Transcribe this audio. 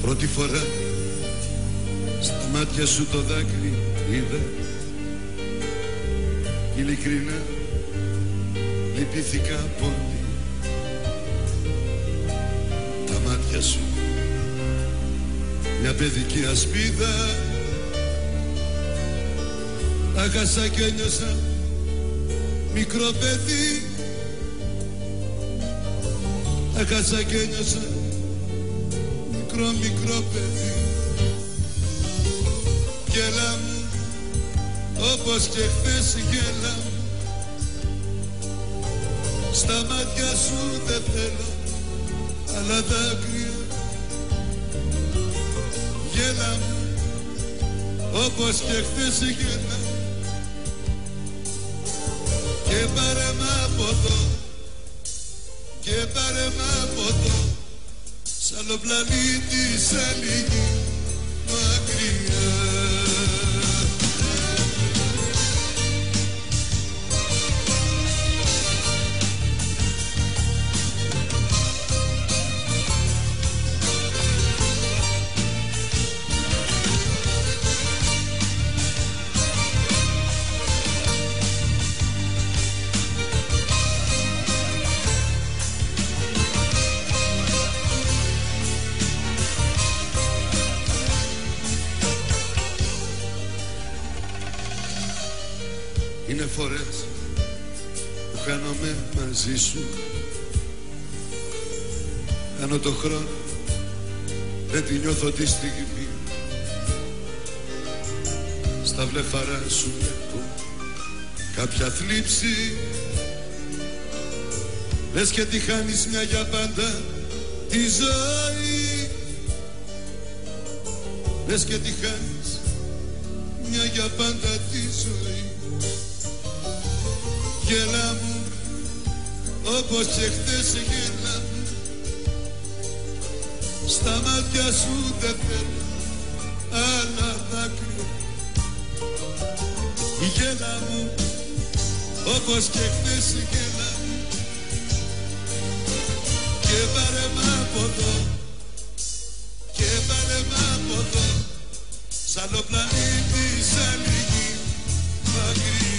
Πρώτη φορά στα μάτια σου το δάκρυ είδα. Ειλικρινά λυπήθηκα πολύ. Τα μάτια σου μια παιδική ασπίδα. Τα χάσα και ένιωσα μικρό παιδί. Τα χάσα και ένιωσα μικρό παιδί. Γέλα μου όπως και χθες γέλα μου. Στα μάτια σου δεν θέλω άλλα δάκρυα. Γέλα μου όπως και χθες γέλα μου. Και πάρε μ' από εδώ, και πάρε μ' από εδώ, σ' άλλο πλανήτη, σ' άλλη γη μακριά. Είναι φορές που χάνομαι μαζί σου. Κάνω το χρόνο, δεν τη νιώθω τη στιγμή. Στα βλεφαρά σου βλέπω κάποια θλίψη. Λες και τη χάνεις μια για πάντα τη ζωή. Λες και τη χάνεις μια για πάντα τη ζωή. Γέλα μου όπως και χθες γέλα μου. Στα μάτια σου δεν θέλω άλλα δάκρυα. Γέλα μου όπως και χθες γέλα μου. Και πάρε μ' από εδώ, και πάρε μ' από εδώ, σ' άλλο πλανήτη, σ' άλλη γη μακριά.